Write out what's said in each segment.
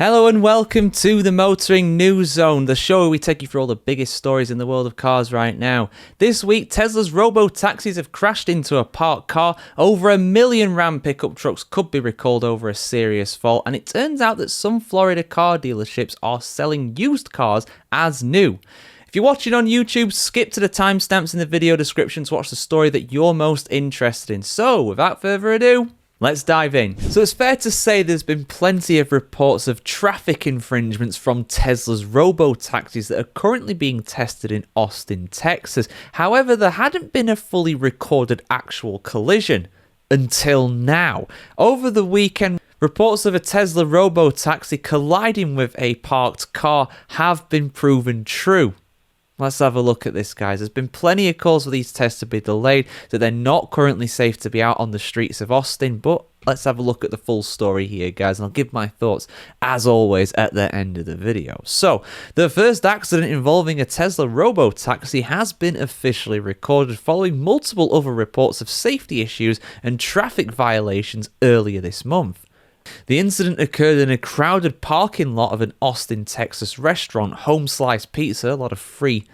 Hello and welcome to the Motoring News Zone, the show where we take you through all the biggest stories in the world of cars right now. This week, Tesla's Robotaxis have crashed into a parked car. Over 1 million Ram pickup trucks could be recalled over a serious fault, and it turns out that some Florida car dealerships are selling used cars as new. If you're watching on YouTube, skip to the timestamps in the video description to watch the story that you're most interested in. So, without further ado, let's dive in. So it's fair to say there's been plenty of reports of traffic infringements from Tesla's Robotaxis that are currently being tested in Austin, Texas. However, there hadn't been a fully recorded actual collision until now. Over the weekend, reports of a Tesla Robotaxi colliding with a parked car have been proven true. Let's have a look at this, guys. There's been plenty of calls for these tests to be delayed, that they're not currently safe to be out on the streets of Austin, but let's have a look at the full story here, guys, and I'll give my thoughts, as always, at the end of the video. So, the first accident involving a Tesla Robotaxi has been officially recorded following multiple other reports of safety issues and traffic violations earlier this month. The incident occurred in a crowded parking lot of an Austin, Texas restaurant, Home Slice Pizza. A lot of free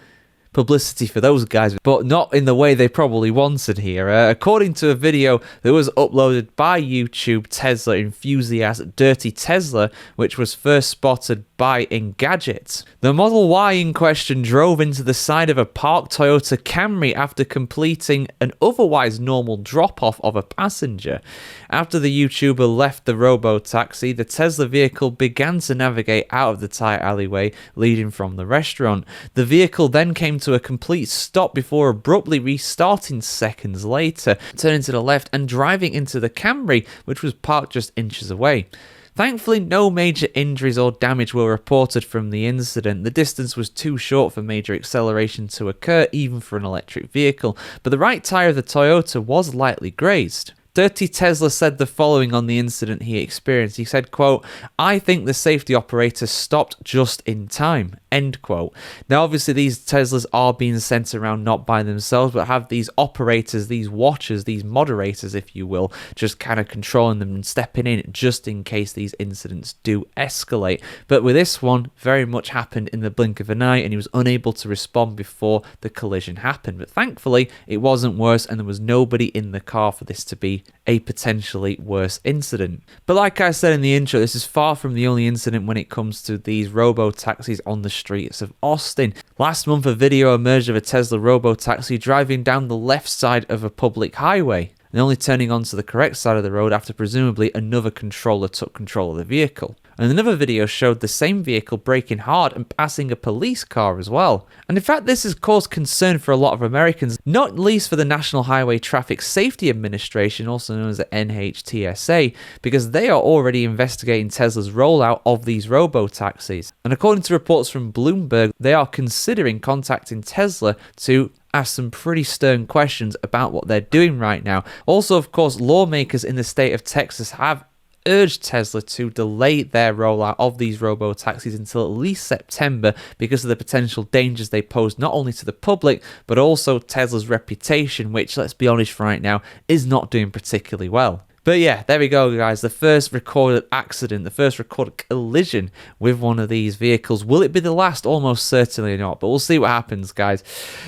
publicity for those guys, but not in the way they probably wanted here. According to a video that was uploaded by YouTube Tesla enthusiast Dirty Tesla, which was first spotted by Engadget. The Model Y in question drove into the side of a parked Toyota Camry after completing an otherwise normal drop-off of a passenger. After the YouTuber left the Robotaxi, the Tesla vehicle began to navigate out of the tight alleyway leading from the restaurant. The vehicle then came to a complete stop before abruptly restarting seconds later, turning to the left and driving into the Camry, which was parked just inches away. Thankfully, no major injuries or damage were reported from the incident. The distance was too short for major acceleration to occur, even for an electric vehicle, but the right tyre of the Toyota was lightly grazed. Dirty Tesla said the following on the incident he experienced. He said, quote, "I think the safety operator stopped just in time," end quote. Now, obviously, these Teslas are being sent around not by themselves, but have these operators, these watchers, these moderators, if you will, just kind of controlling them and stepping in just in case these incidents do escalate. But with this one, very much happened in the blink of an eye, and he was unable to respond before the collision happened. But thankfully, it wasn't worse, and there was nobody in the car for this to be a potentially worse incident. But like I said in the intro, this is far from the only incident when it comes to these Robotaxis on the streets of Austin. Last month, a video emerged of a Tesla Robotaxi driving down the left side of a public highway and only turning onto the correct side of the road after presumably another controller took control of the vehicle. And another video showed the same vehicle braking hard and passing a police car as well. And in fact, this has caused concern for a lot of Americans, not least for the National Highway Traffic Safety Administration, also known as the NHTSA, because they are already investigating Tesla's rollout of these Robotaxis. And according to reports from Bloomberg, they are considering contacting Tesla to ask some pretty stern questions about what they're doing right now. Also, of course, lawmakers in the state of Texas have urged Tesla to delay their rollout of these Robotaxis until at least September because of the potential dangers they pose not only to the public but also Tesla's reputation, which, let's be honest right now, is not doing particularly well. But yeah, there we go, guys. The first recorded accident, the first recorded collision with one of these vehicles. Will it be the last? Almost certainly not, but we'll see what happens, guys.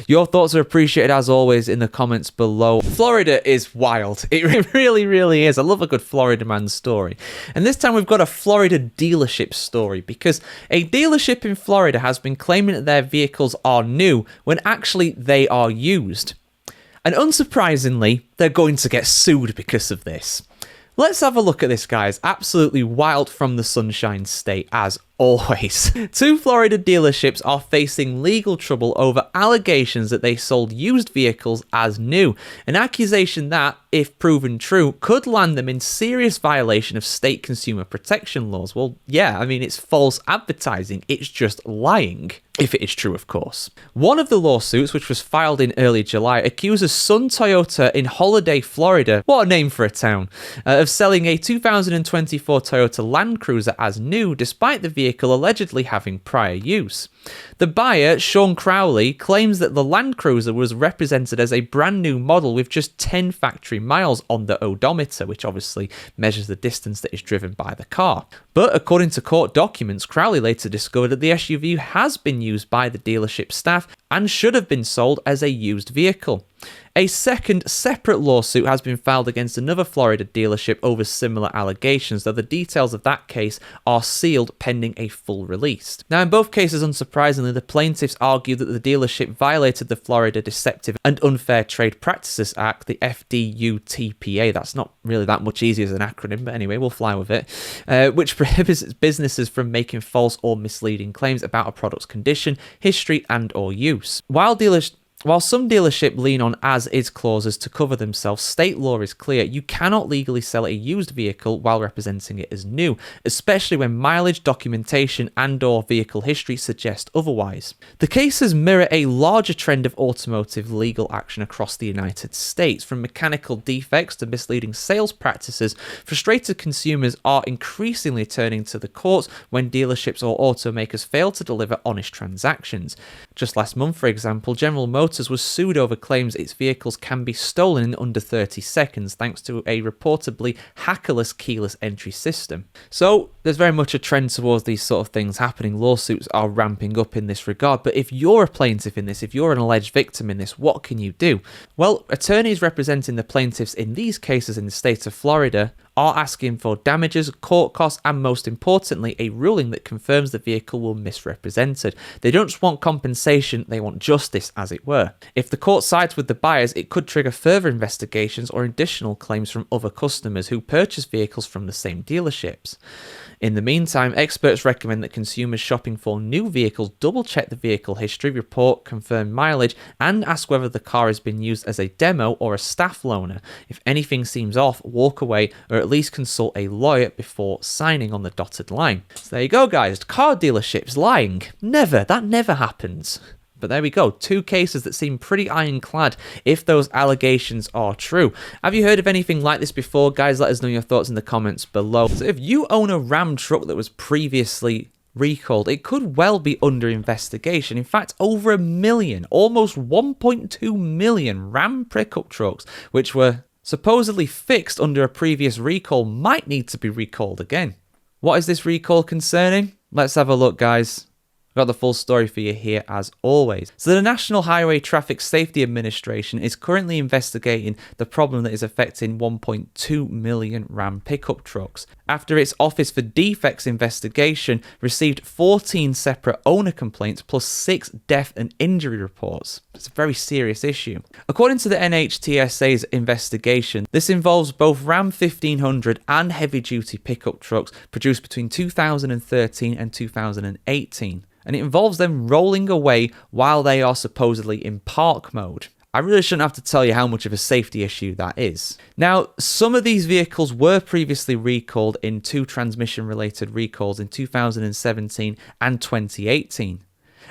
Your thoughts are appreciated, as always, in the comments below. Florida is wild. It really, really is. I love a good Florida man story. And this time we've got a Florida dealership story, because a dealership in Florida has been claiming that their vehicles are new when actually they are used. And unsurprisingly, they're going to get sued because of this. Let's have a look at this, guys. Absolutely wild from the Sunshine State, as always. Two Florida dealerships are facing legal trouble over allegations that they sold used vehicles as new, an accusation that, if proven true, could land them in serious violation of state consumer protection laws. Well, yeah, I mean, it's false advertising. It's just lying. If it is true, of course. One of the lawsuits, which was filed in early July, accuses Sun Toyota in Holiday, Florida, what a name for a town, of selling a 2024 Toyota Land Cruiser as new, despite the vehicle vehicle allegedly having prior use. The buyer, Sean Crowley, claims that the Land Cruiser was represented as a brand new model with just 10 factory miles on the odometer, which obviously measures the distance that is driven by the car. But according to court documents, Crowley later discovered that the SUV has been used by the dealership staff and should have been sold as a used vehicle. A second separate lawsuit has been filed against another Florida dealership over similar allegations, though the details of that case are sealed pending a full release. Now, in both cases, unsurprisingly, the plaintiffs argue that the dealership violated the Florida Deceptive and Unfair Trade Practices Act, the FDUTPA. That's not really that much easier as an acronym, but anyway, we'll fly with it, which prohibits businesses from making false or misleading claims about a product's condition, history, and or use. While some dealerships lean on as-is clauses to cover themselves, state law is clear. You cannot legally sell a used vehicle while representing it as new, especially when mileage, documentation, and or vehicle history suggest otherwise. The cases mirror a larger trend of automotive legal action across the United States. From mechanical defects to misleading sales practices, frustrated consumers are increasingly turning to the courts when dealerships or automakers fail to deliver honest transactions. Just last month, for example, General Motors was sued over claims its vehicles can be stolen in under 30 seconds thanks to a reportedly hackerless keyless entry system. So there's very much a trend towards these sort of things happening. Lawsuits are ramping up in this regard, but if you're a plaintiff in this, if you're an alleged victim in this, what can you do? Well, attorneys representing the plaintiffs in these cases in the state of Florida are asking for damages, court costs, and most importantly, a ruling that confirms the vehicle was misrepresented. They don't just want compensation, they want justice, as it were. If the court sides with the buyers, it could trigger further investigations or additional claims from other customers who purchase vehicles from the same dealerships. In the meantime, experts recommend that consumers shopping for new vehicles double-check the vehicle history, report confirmed mileage, and ask whether the car has been used as a demo or a staff loaner. If anything seems off, walk away or at least consult a lawyer before signing on the dotted line. So there you go, guys. Car dealerships lying. Never. That never happens. But there we go, two cases that seem pretty ironclad if those allegations are true. Have you heard of anything like this before? Guys, let us know your thoughts in the comments below. So if you own a Ram truck that was previously recalled, it could well be under investigation. In fact, over 1 million, almost 1.2 million Ram pickup trucks, which were supposedly fixed under a previous recall, might need to be recalled again. What is this recall concerning? Let's have a look, guys. I've got the full story for you here as always. So the National Highway Traffic Safety Administration is currently investigating the problem that is affecting 1.2 million Ram pickup trucks after its Office for Defects investigation received 14 separate owner complaints plus 6 death and injury reports. It's a very serious issue. According to the NHTSA's investigation, this involves both Ram 1500 and heavy-duty pickup trucks produced between 2013 and 2018. And it involves them rolling away while they are supposedly in park mode. I really shouldn't have to tell you how much of a safety issue that is. Now, some of these vehicles were previously recalled in 2 transmission-related recalls in 2017 and 2018.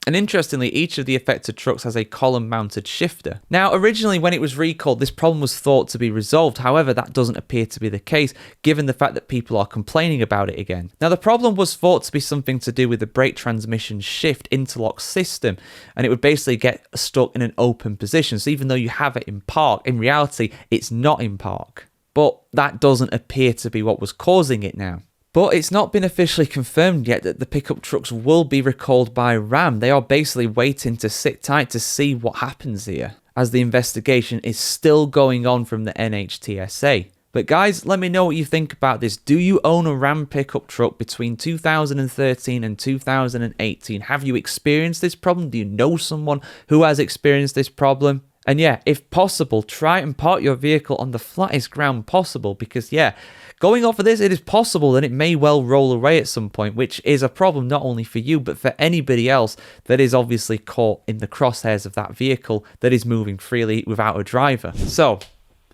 And interestingly, each of the affected trucks has a column-mounted shifter. Now, originally when it was recalled, this problem was thought to be resolved. However, that doesn't appear to be the case, given the fact that people are complaining about it again. Now, the problem was thought to be something to do with the brake transmission shift interlock system, and it would basically get stuck in an open position. So even though you have it in park, in reality, it's not in park. But that doesn't appear to be what was causing it now. But it's not been officially confirmed yet that the pickup trucks will be recalled by Ram. They are basically waiting to sit tight to see what happens here, as the investigation is still going on from the NHTSA. But guys, let me know what you think about this. Do you own a Ram pickup truck between 2013 and 2018? Have you experienced this problem? Do you know someone who has experienced this problem? And yeah, if possible, try and park your vehicle on the flattest ground possible, because yeah, going off of this, it is possible that it may well roll away at some point, which is a problem not only for you, but for anybody else that is obviously caught in the crosshairs of that vehicle that is moving freely without a driver. So,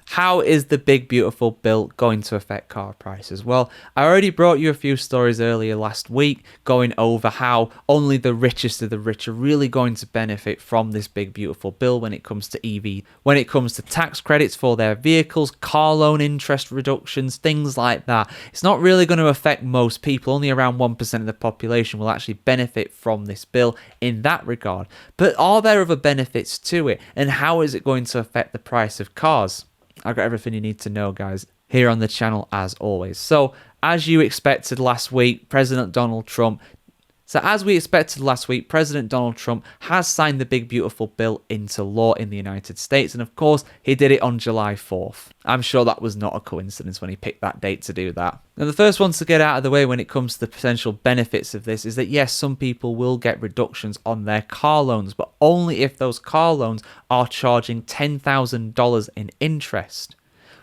How is the big beautiful bill going to affect car prices? Well, I already brought you a few stories earlier last week going over how only the richest of the rich are really going to benefit from this big beautiful bill when it comes to EV, when it comes to tax credits for their vehicles, car loan interest reductions, things like that. It's not really going to affect most people. Only around 1% of the population will actually benefit from this bill in that regard. But are there other benefits to it? And how is it going to affect the price of cars? I've got everything you need to know, guys, here on the channel as always. So, as we expected last week, President Donald Trump has signed the big beautiful bill into law in the United States. And of course, he did it on July 4th. I'm sure that was not a coincidence when he picked that date to do that. Now, the first ones to get out of the way when it comes to the potential benefits of this is that yes, some people will get reductions on their car loans, but only if those car loans are charging $10,000 in interest,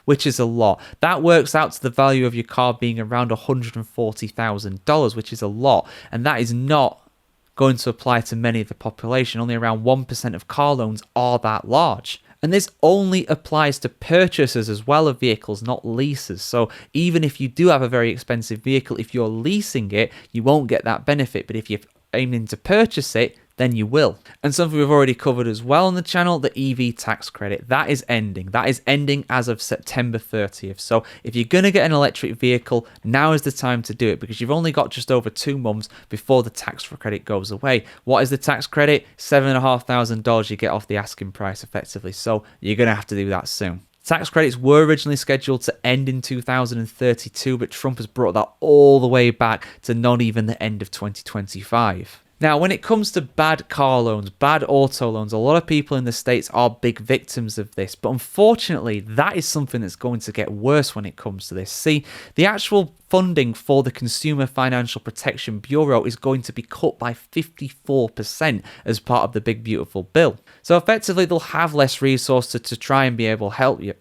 which is a lot. That works out to the value of your car being around $140,000, which is a lot. And that is not going to apply to many of the population. Only around 1% of car loans are that large. And this only applies to purchasers as well of vehicles, not leases. So even if you do have a very expensive vehicle, if you're leasing it, you won't get that benefit. But if you're aiming to purchase it, then you will. And something we've already covered as well on the channel, the EV tax credit. That is ending. That is ending as of September 30th. So if you're going to get an electric vehicle, now is the time to do it because you've only got just over 2 months before the tax credit goes away. What is the tax credit? $7,500 you get off the asking price effectively. So you're going to have to do that soon. Tax credits were originally scheduled to end in 2032, but Trump has brought that all the way back to not even the end of 2025. Now, when it comes to bad car loans, bad auto loans, a lot of people in the States are big victims of this. But unfortunately, that is something that's going to get worse when it comes to this. See, the actual funding for the Consumer Financial Protection Bureau is going to be cut by 54% as part of the big beautiful bill. So effectively, they'll have less resources to try and be able to help you.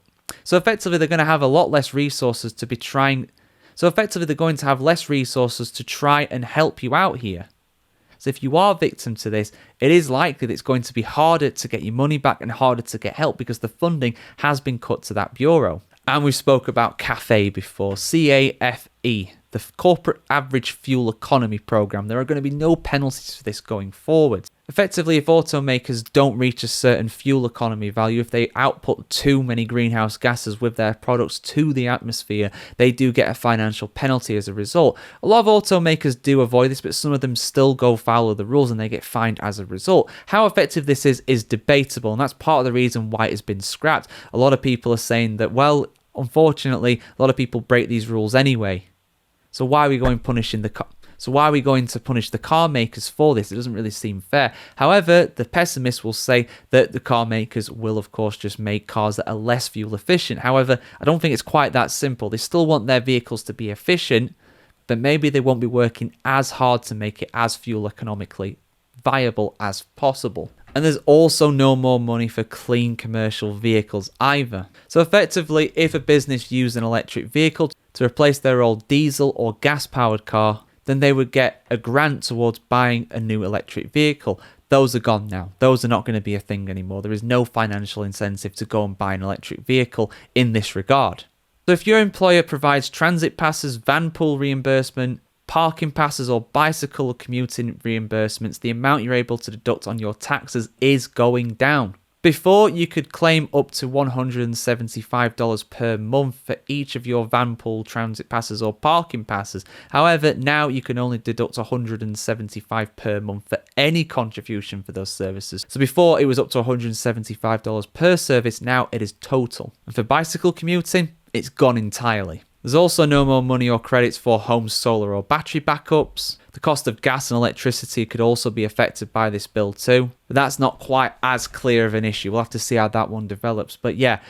So effectively, they're going to have a lot less resources to be trying. So effectively, they're going to have less resources to try and help you out here. So if you are a victim to this, it is likely that it's going to be harder to get your money back and harder to get help because the funding has been cut to that bureau. And we spoke about CAFE before, C-A-F-E, the Corporate Average Fuel Economy Program. There are going to be no penalties for this going forward. Effectively, if automakers don't reach a certain fuel economy value, if they output too many greenhouse gases with their products to the atmosphere, they do get a financial penalty as a result. A lot of automakers do avoid this, but some of them still go foul of the rules and they get fined as a result. How effective this is debatable, and that's part of the reason why it's been scrapped. A lot of people are saying that, well, unfortunately, a lot of people break these rules anyway. So why are we going punishing the punish the car makers for this? It doesn't really seem fair. However, the pessimists will say that the car makers will, of course, just make cars that are less fuel efficient. However, I don't think it's quite that simple. They still want their vehicles to be efficient, but maybe they won't be working as hard to make it as fuel economically viable as possible. And there's also no more money for clean commercial vehicles either. So effectively, if a business used an electric vehicle to replace their old diesel or gas-powered car, then they would get a grant towards buying a new electric vehicle. Those are gone now. Those are not going to be a thing anymore. There is no financial incentive to go and buy an electric vehicle in this regard. So if your employer provides transit passes, van pool reimbursement, parking passes or bicycle commuting reimbursements, the amount you're able to deduct on your taxes is going down. Before, you could claim up to $175 per month for each of your van pool transit passes or parking passes. However, now you can only deduct $175 per month for any contribution for those services. So before, it was up to $175 per service. Now it is total. And for bicycle commuting, it's gone entirely. There's also no more money or credits for home solar or battery backups. The cost of gas and electricity could also be affected by this bill too. But that's not quite as clear of an issue. We'll have to see how that one develops. But yeah,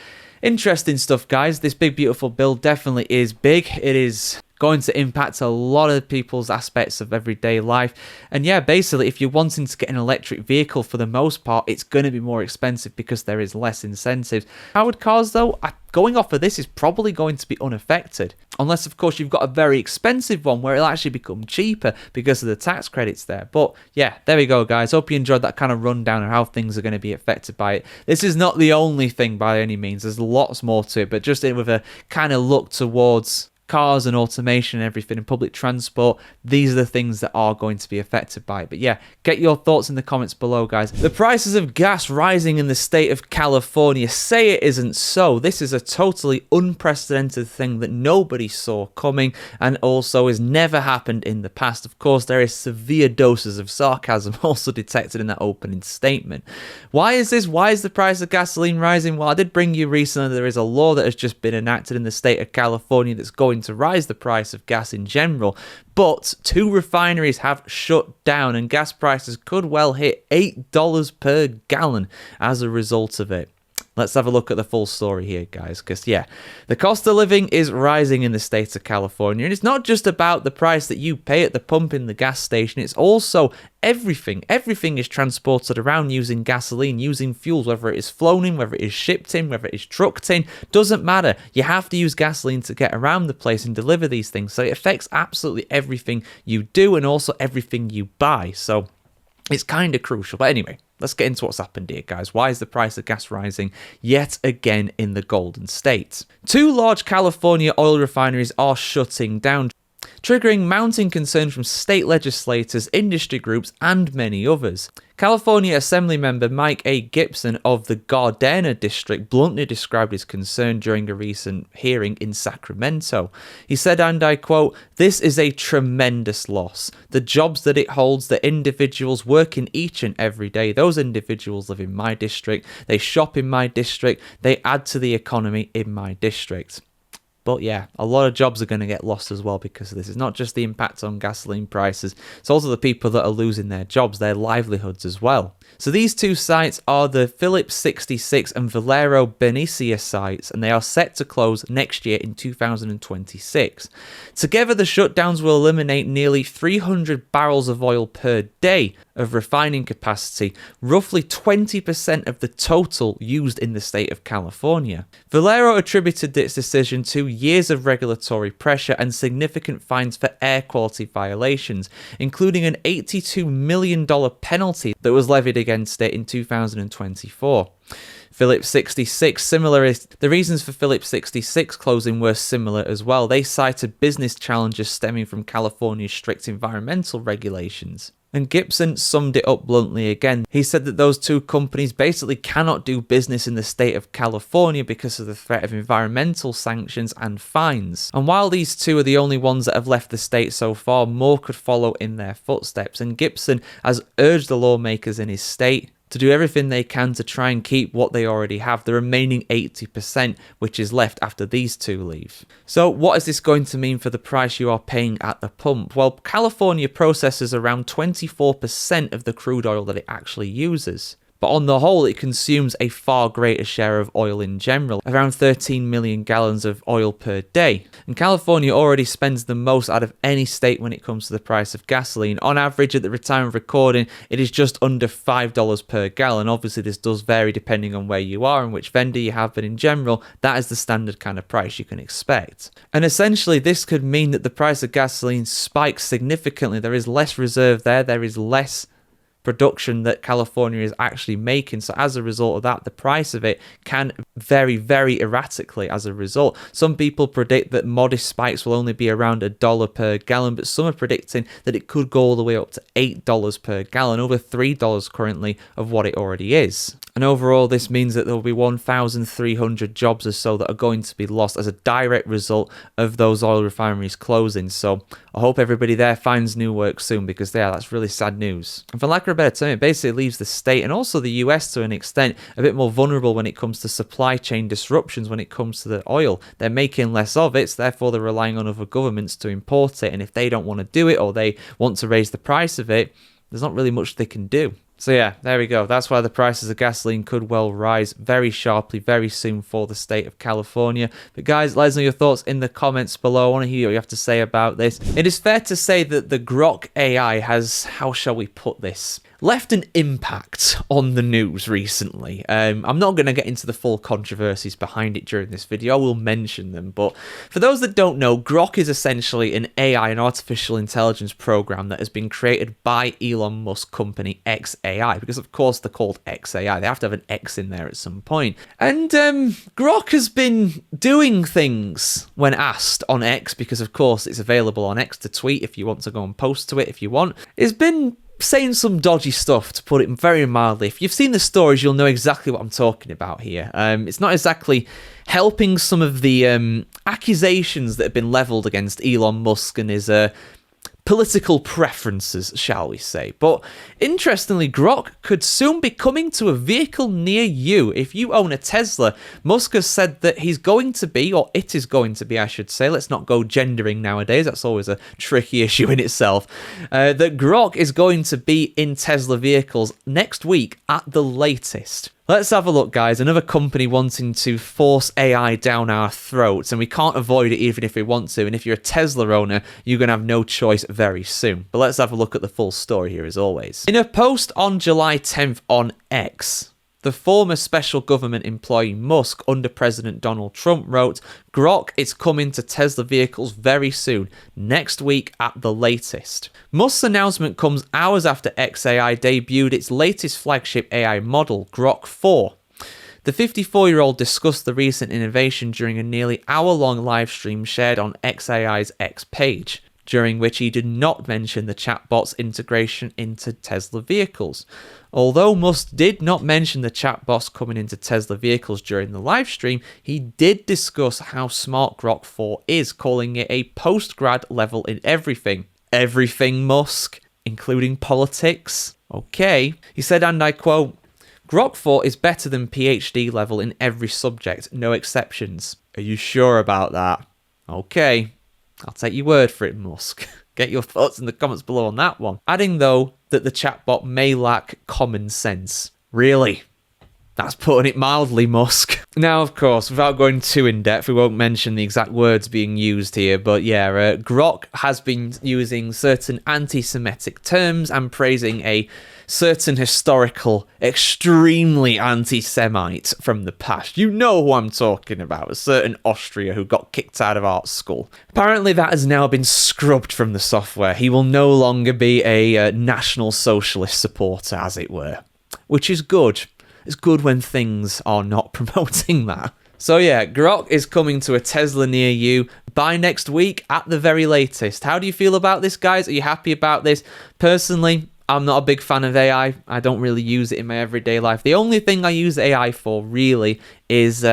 interesting stuff, guys. This big, beautiful bill definitely is big. It is going to impact a lot of people's aspects of everyday life. And yeah, basically, if you're wanting to get an electric vehicle, for the most part, it's going to be more expensive because there is less incentives. Powered cars, though, going off of this, is probably going to be unaffected. Unless, of course, you've got a very expensive one where it'll actually become cheaper because of the tax credits there. But yeah, there we go, guys. Hope you enjoyed that kind of rundown of how things are going to be affected by it. This is not the only thing by any means. There's lots more to it, but just with a kind of look towards cars and automation and everything in public transport, these are the things that are going to be affected by it. But yeah, get your thoughts in the comments below, guys. The prices of gas rising in the state of California. Say it isn't so. This is a totally unprecedented thing that nobody saw coming and also has never happened in the past. Of course, there is severe doses of sarcasm also detected in that opening statement. Why is this? Why is the price of gasoline rising? Well, I did bring you recently there is a law that has just been enacted in the state of California that's going to rise the price of gas in general, but 2 refineries have shut down and gas prices could well hit $8 per gallon as a result of it. Let's have a look at the full story here, guys, because yeah, the cost of living is rising in the state of California, and it's not just about the price that you pay at the pump in the gas station, it's also everything. Everything is transported around using gasoline, using fuels, whether it is flown in, whether it is shipped in, whether it is trucked in, doesn't matter. You have to use gasoline to get around the place and deliver these things, so it affects absolutely everything you do and also everything you buy, so it's kind of crucial. But anyway, let's get into what's happened here, guys. Why is the price of gas rising yet again in the Golden State? 2 large California oil refineries are shutting down, triggering mounting concern from state legislators, industry groups, and many others. California Assembly member Mike A. Gibson of the Gardena district bluntly described his concern during a recent hearing in Sacramento. He said, and I quote, "This is a tremendous loss. The jobs that it holds, the individuals working each and every day, those individuals live in my district, they shop in my district, they add to the economy in my district." But yeah, a lot of jobs are going to get lost as well because of this. It's not just the impact on gasoline prices, it's also the people that are losing their jobs, their livelihoods as well. So these 2 sites are the Phillips 66 and Valero Benicia sites, and they are set to close next year in 2026. Together, the shutdowns will eliminate nearly 300 barrels of oil per day of refining capacity, roughly 20% of the total used in the state of California. Valero attributed its decision to years of regulatory pressure and significant fines for air quality violations, including an $82 million penalty that was levied against it in 2024. Phillips 66, the reasons for Phillips 66 closing were similar as well. They cited business challenges stemming from California's strict environmental regulations. And Gibson summed it up bluntly again. He said that those 2 companies basically cannot do business in the state of California because of the threat of environmental sanctions and fines. And while these 2 are the only ones that have left the state so far, more could follow in their footsteps. And Gibson has urged the lawmakers in his state to do everything they can to try and keep what they already have, the remaining 80%, which is left after these 2 leave. So what is this going to mean for the price you are paying at the pump? Well, California processes around 24% of the crude oil that it actually uses. But on the whole, it consumes a far greater share of oil in general, around 13 million gallons of oil per day. And California already spends the most out of any state when it comes to the price of gasoline. On average, at the time of recording, it is just under $5 per gallon. Obviously, this does vary depending on where you are and which vendor you have, but in general, that is the standard kind of price you can expect. And essentially, this could mean that the price of gasoline spikes significantly. There is less reserve there is less production that California is actually making. So as a result of that, the price of it can vary very erratically as a result. Some people predict that modest spikes will only be around $1 per gallon, but some are predicting that it could go all the way up to $8 per gallon, over $3 currently of what it already is. And overall, this means that there will be 1,300 jobs or so that are going to be lost as a direct result of those oil refineries closing. So I hope everybody there finds new work soon, because yeah, that's really sad news. And for lack of a better term, it basically leaves the state and also the US to an extent a bit more vulnerable when it comes to supply chain disruptions when it comes to the oil. They're making less of it, so therefore they're relying on other governments to import it. And if they don't want to do it or they want to raise the price of it, there's not really much they can do. So yeah, there we go. That's why the prices of gasoline could well rise very sharply very soon for the state of California. But guys, let us know your thoughts in the comments below. I want to hear what you have to say about this. It is fair to say that the Grok AI has, how shall we put this, left an impact on the news recently. I'm not going to get into the full controversies behind it during this video. I will mention them. But for those that don't know, Grok is essentially an AI, an artificial intelligence program that has been created by Elon Musk's company XAI, because of course they're called XAI. They have to have an X in there at some point. And Grok has been doing things when asked on X, because of course it's available on X to tweet if you want to go and post to it if you want. It's been saying some dodgy stuff, to put it very mildly. If you've seen the stories, you'll know exactly what I'm talking about here. It's not exactly helping some of the accusations that have been leveled against Elon Musk and his political preferences, shall we say. But interestingly, Grok could soon be coming to a vehicle near you. If you own a Tesla, Musk has said that he's going to be, or it is going to be, I should say, let's not go gendering nowadays, that's always a tricky issue in itself, that Grok is going to be in Tesla vehicles next week at the latest. Let's have a look, guys. Another company wanting to force AI down our throats, and we can't avoid it even if we want to. And if you're a Tesla owner, you're going to have no choice very soon. But let's have a look at the full story here as always. In a post on July 10th on X, the former special government employee Musk under President Donald Trump wrote, "Grok is coming to Tesla vehicles very soon, next week at the latest." Musk's announcement comes hours after XAI debuted its latest flagship AI model, Grok 4. The 54-year-old discussed the recent innovation during a nearly hour-long live stream shared on XAI's X page, during which he did not mention the chatbot's integration into Tesla vehicles. Although Musk did not mention the chatbots coming into Tesla vehicles during the live stream, he did discuss how smart Grok 4 is, calling it a post-grad level in everything. Everything, Musk, including politics. Okay. He said, and I quote, "Grok 4 is better than PhD level in every subject, no exceptions." Are you sure about that? Okay. I'll take your word for it, Musk. Get your thoughts in the comments below on that one. Adding, though, that the chatbot may lack common sense. Really? That's putting it mildly, Musk. Now, of course, without going too in-depth, we won't mention the exact words being used here, but yeah, Grok has been using certain anti-Semitic terms and praising a certain historical, extremely anti-Semite from the past. You know who I'm talking about, a certain Austria who got kicked out of art school. Apparently that has now been scrubbed from the software. He will no longer be a National Socialist supporter, as it were, which is good. It's good when things are not promoting that. So yeah, Grok is coming to a Tesla near you by next week at the very latest. How do you feel about this, guys? Are you happy about this? Personally, I'm not a big fan of AI. I don't really use it in my everyday life. The only thing I use AI for, really, is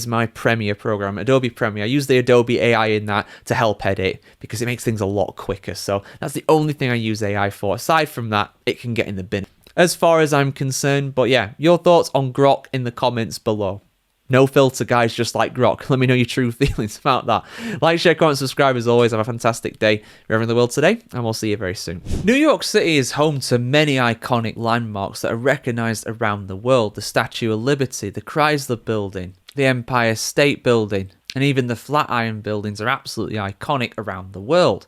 my Premiere program, Adobe Premiere. I use the Adobe AI in that to help edit because it makes things a lot quicker. So that's the only thing I use AI for. Aside from that, it can get in the bin, as far as I'm concerned. But yeah, your thoughts on Grok in the comments below. No filter, guys, just like Grok. Let me know your true feelings about that. Like, share, comment, subscribe as always. Have a fantastic day wherever in the world today, and we'll see you very soon. New York City is home to many iconic landmarks that are recognized around the world. The Statue of Liberty, the Chrysler Building, the Empire State Building, and even the Flatiron Buildings are absolutely iconic around the world.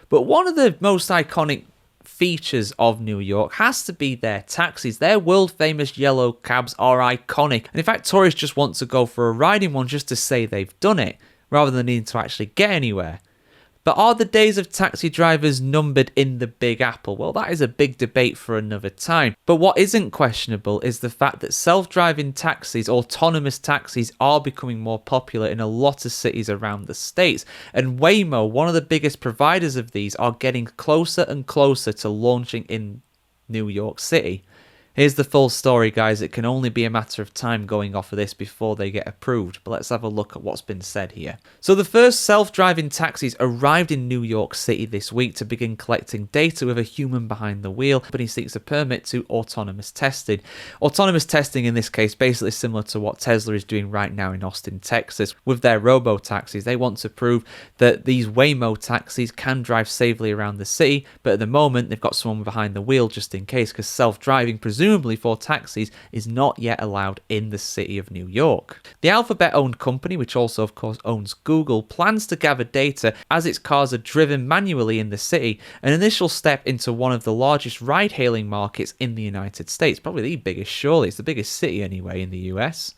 But one of the most iconic features of New York has to be their taxis. Their world-famous yellow cabs are iconic. And in fact, tourists just want to go for a ride in one just to say they've done it, rather than needing to actually get anywhere. But are the days of taxi drivers numbered in the Big Apple? Well, that is a big debate for another time. But what isn't questionable is the fact that self-driving taxis, autonomous taxis, are becoming more popular in a lot of cities around the states. And Waymo, one of the biggest providers of these, are getting closer and closer to launching in New York City. Here's the full story, guys. It can only be a matter of time going off of this before they get approved, but let's have a look at what's been said here. So the first self-driving taxis arrived in New York City this week to begin collecting data with a human behind the wheel. The company seeks a permit to autonomous testing. Autonomous testing in this case basically similar to what Tesla is doing right now in Austin, Texas. With their Robotaxis, they want to prove that these Waymo taxis can drive safely around the city, but at the moment they've got someone behind the wheel just in case, because self-driving presumably for taxis is not yet allowed in the city of New York. The Alphabet-owned company, which also of course owns Google, plans to gather data as its cars are driven manually in the city, an initial step into one of the largest ride-hailing markets in the United States, probably the biggest, surely it's the biggest city anyway in the US.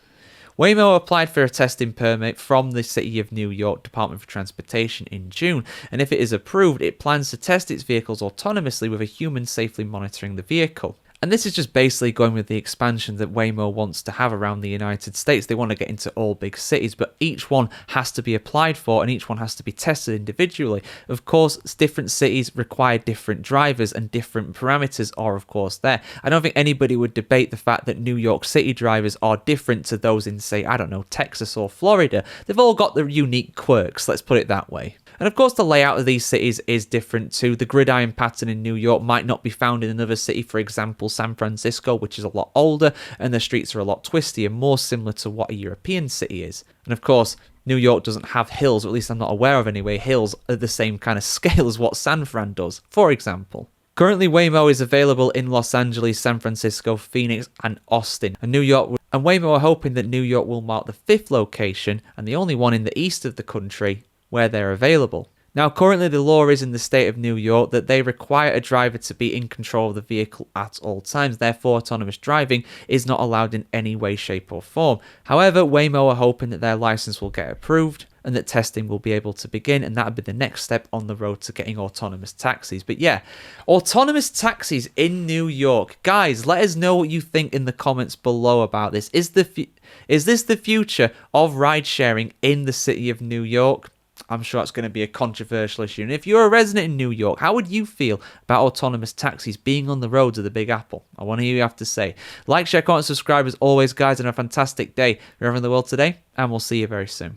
Waymo applied for a testing permit from the City of New York Department for Transportation in June, and if it is approved, it plans to test its vehicles autonomously with a human safely monitoring the vehicle. And this is just basically going with the expansion that Waymo wants to have around the United States. They want to get into all big cities, but each one has to be applied for and each one has to be tested individually. Of course, different cities require different drivers and different parameters are, of course, there. I don't think anybody would debate the fact that New York City drivers are different to those in, say, I don't know, Texas or Florida. They've all got their unique quirks, let's put it that way. And of course, the layout of these cities is different too. The gridiron pattern in New York might not be found in another city, for example, San Francisco, which is a lot older, and the streets are a lot twistier, more similar to what a European city is. And of course, New York doesn't have hills, or at least I'm not aware of anyway, hills at the same kind of scale as what San Fran does, for example. Currently, Waymo is available in Los Angeles, San Francisco, Phoenix, and Austin. And Waymo are hoping that New York will mark the 5th location and the only one in the east of the country where they're available. Now, currently the law is in the state of New York that they require a driver to be in control of the vehicle at all times. Therefore, autonomous driving is not allowed in any way, shape or form. However, Waymo are hoping that their license will get approved and that testing will be able to begin, and that would be the next step on the road to getting autonomous taxis. But yeah, autonomous taxis in New York. Guys, let us know what you think in the comments below about this. Is this the future of ride sharing in the city of New York? I'm sure it's going to be a controversial issue. And if you're a resident in New York, how would you feel about autonomous taxis being on the roads of the Big Apple? I want to hear what you have to say. Like, share, comment, subscribe as always, guys, and a fantastic day wherever in the world today, and we'll see you very soon.